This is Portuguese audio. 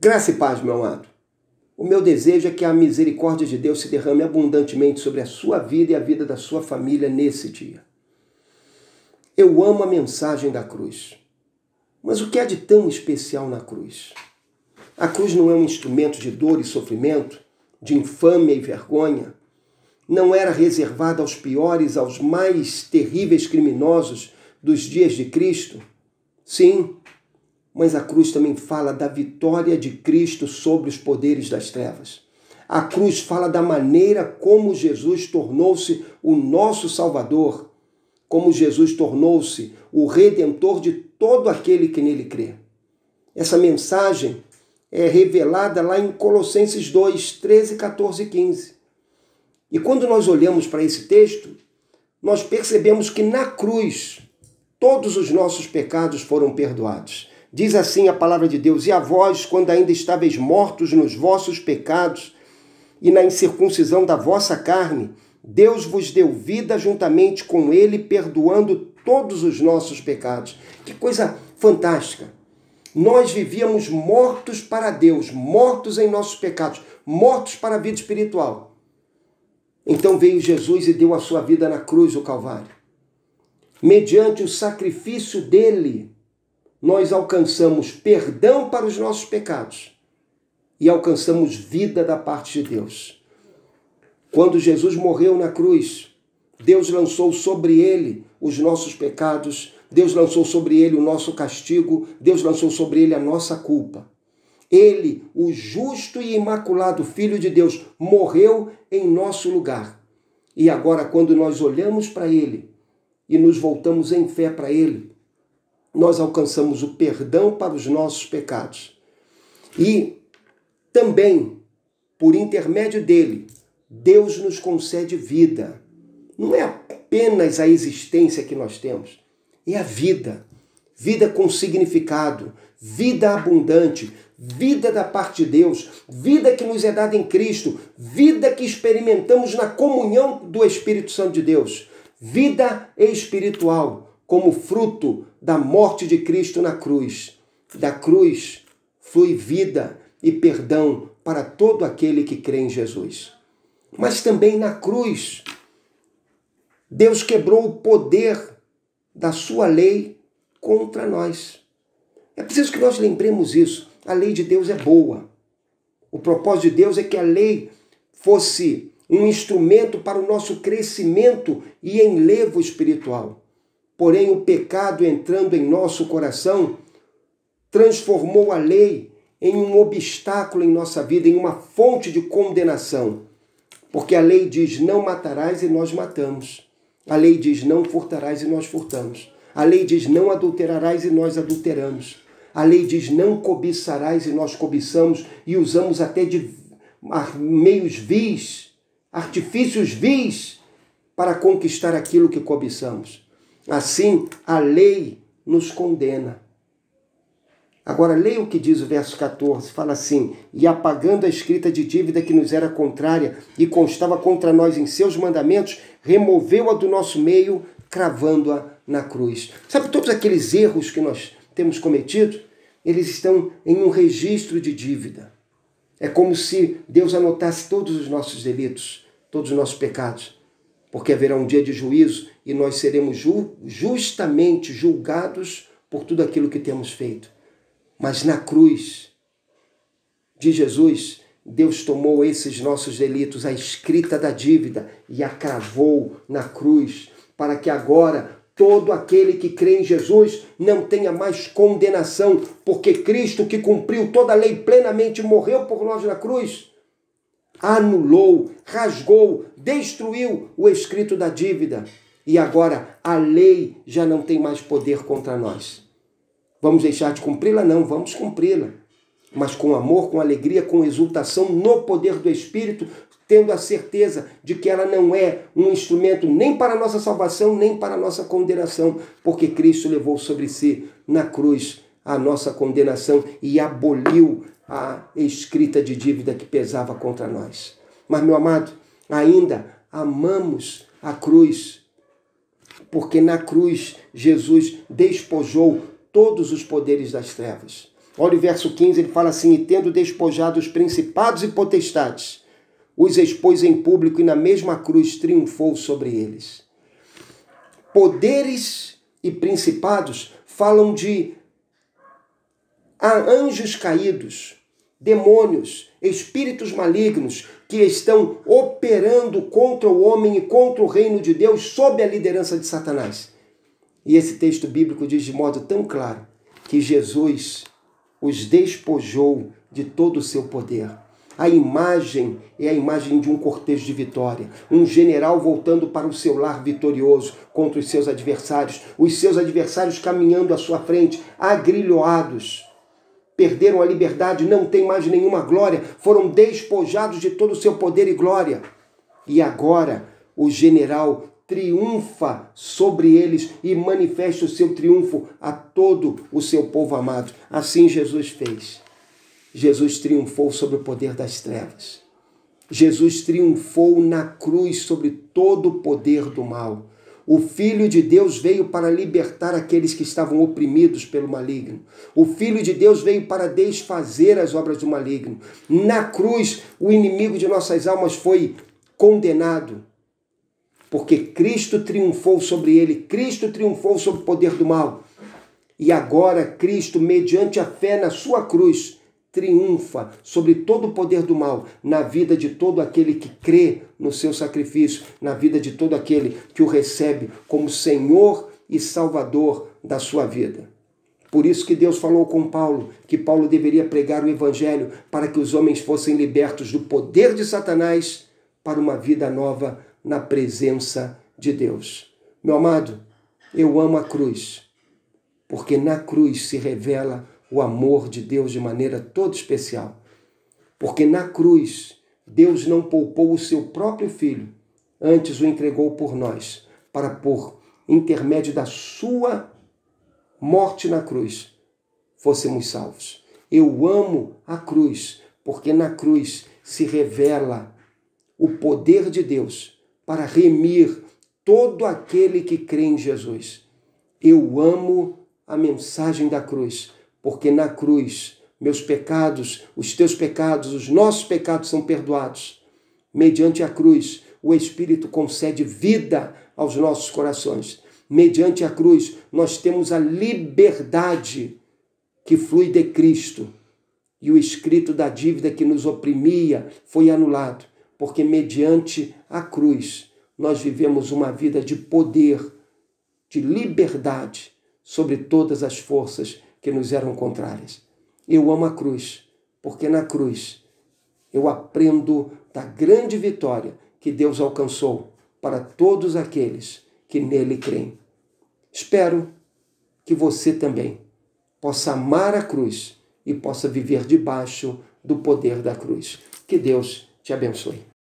Graça e paz, meu amado. O meu desejo é que a misericórdia de Deus se derrame abundantemente sobre a sua vida e a vida da sua família nesse dia. Eu amo a mensagem da cruz. Mas o que há de tão especial na cruz? A cruz não é um instrumento de dor e sofrimento, de infâmia e vergonha. Não era reservada aos piores, aos mais terríveis criminosos dos dias de Cristo. Sim, mas a cruz também fala da vitória de Cristo sobre os poderes das trevas. A cruz fala da maneira como Jesus tornou-se o nosso Salvador, como Jesus tornou-se o Redentor de todo aquele que nele crê. Essa mensagem é revelada lá em Colossenses 2, 13, 14 e 15. E quando nós olhamos para esse texto, nós percebemos que na cruz todos os nossos pecados foram perdoados. Diz assim a palavra de Deus: e a vós, quando ainda estáveis mortos nos vossos pecados e na incircuncisão da vossa carne, Deus vos deu vida juntamente com ele, perdoando todos os nossos pecados. Que coisa fantástica! Nós vivíamos mortos para Deus, mortos em nossos pecados, mortos para a vida espiritual. Então veio Jesus e deu a sua vida na cruz do Calvário. Mediante o sacrifício dele, nós alcançamos perdão para os nossos pecados e alcançamos vida da parte de Deus. Quando Jesus morreu na cruz, Deus lançou sobre ele os nossos pecados, Deus lançou sobre ele o nosso castigo, Deus lançou sobre ele a nossa culpa. Ele, o justo e imaculado Filho de Deus, morreu em nosso lugar. E agora, quando nós olhamos para ele e nos voltamos em fé para ele, nós alcançamos o perdão para os nossos pecados. E também, por intermédio dele, Deus nos concede vida. Não é apenas a existência que nós temos, é a vida. Vida com significado, vida abundante, vida da parte de Deus, vida que nos é dada em Cristo, vida que experimentamos na comunhão do Espírito Santo de Deus, vida espiritual, como fruto da morte de Cristo na cruz. Da cruz flui vida e perdão para todo aquele que crê em Jesus. Mas também na cruz, Deus quebrou o poder da sua lei contra nós. É preciso que nós lembremos isso. A lei de Deus é boa. O propósito de Deus é que a lei fosse um instrumento para o nosso crescimento e enlevo espiritual. Porém, o pecado entrando em nosso coração transformou a lei em um obstáculo em nossa vida, em uma fonte de condenação. Porque a lei diz não matarás e nós matamos. A lei diz não furtarás e nós furtamos. A lei diz não adulterarás e nós adulteramos. A lei diz não cobiçarás e nós cobiçamos e usamos até de meios vis, artifícios vis para conquistar aquilo que cobiçamos. Assim, a lei nos condena. Agora, leia o que diz o verso 14. Fala assim: e apagando a escrita de dívida que nos era contrária e constava contra nós em seus mandamentos, removeu-a do nosso meio, cravando-a na cruz. Sabe, todos aqueles erros que nós temos cometido, eles estão em um registro de dívida. É como se Deus anotasse todos os nossos delitos, todos os nossos pecados. Porque haverá um dia de juízo e nós seremos justamente julgados por tudo aquilo que temos feito. Mas na cruz de Jesus, Deus tomou esses nossos delitos, a escrita da dívida, e a cravou na cruz, para que agora todo aquele que crê em Jesus não tenha mais condenação, porque Cristo, que cumpriu toda a lei plenamente, morreu por nós na cruz, anulou, rasgou, destruiu o escrito da dívida. E agora a lei já não tem mais poder contra nós. Vamos deixar de cumpri-la? Não, vamos cumpri-la. Mas com amor, com alegria, com exultação no poder do Espírito, tendo a certeza de que ela não é um instrumento nem para a nossa salvação, nem para a nossa condenação, porque Cristo levou sobre si na cruz a nossa condenação e aboliu a escrita de dívida que pesava contra nós. Mas, meu amado, ainda amamos a cruz, porque na cruz Jesus despojou todos os poderes das trevas. Olha o verso 15, ele fala assim: e tendo despojado os principados e potestades, os expôs em público e na mesma cruz triunfou sobre eles. Poderes e principados falam de anjos caídos, demônios, espíritos malignos que estão operando contra o homem e contra o reino de Deus sob a liderança de Satanás. E esse texto bíblico diz de modo tão claro que Jesus os despojou de todo o seu poder. A imagem é a imagem de um cortejo de vitória, um general voltando para o seu lar vitorioso contra os seus adversários caminhando à sua frente, agrilhoados. Perderam a liberdade, não têm mais nenhuma glória, foram despojados de todo o seu poder e glória. E agora o general triunfa sobre eles e manifesta o seu triunfo a todo o seu povo amado. Assim Jesus fez. Jesus triunfou sobre o poder das trevas. Jesus triunfou na cruz sobre todo o poder do mal. O Filho de Deus veio para libertar aqueles que estavam oprimidos pelo maligno. O Filho de Deus veio para desfazer as obras do maligno. Na cruz, o inimigo de nossas almas foi condenado, porque Cristo triunfou sobre ele, Cristo triunfou sobre o poder do mal. E agora Cristo, mediante a fé na sua cruz, triunfa sobre todo o poder do mal, na vida de todo aquele que crê no seu sacrifício, na vida de todo aquele que o recebe como Senhor e Salvador da sua vida. Por isso que Deus falou com Paulo, que Paulo deveria pregar o Evangelho para que os homens fossem libertos do poder de Satanás para uma vida nova na presença de Deus. Meu amado, eu amo a cruz, porque na cruz se revela o amor de Deus de maneira toda especial. Porque na cruz, Deus não poupou o seu próprio Filho, antes o entregou por nós, para por intermédio da sua morte na cruz, fôssemos salvos. Eu amo a cruz, porque na cruz se revela o poder de Deus para remir todo aquele que crê em Jesus. Eu amo a mensagem da cruz, porque na cruz meus pecados, os teus pecados, os nossos pecados são perdoados. Mediante a cruz, o Espírito concede vida aos nossos corações. Mediante a cruz, nós temos a liberdade que flui de Cristo. E o escrito da dívida que nos oprimia foi anulado, porque mediante a cruz, nós vivemos uma vida de poder, de liberdade sobre todas as forças que nos eram contrárias. Eu amo a cruz, porque na cruz eu aprendo da grande vitória que Deus alcançou para todos aqueles que nele creem. Espero que você também possa amar a cruz e possa viver debaixo do poder da cruz. Que Deus te abençoe.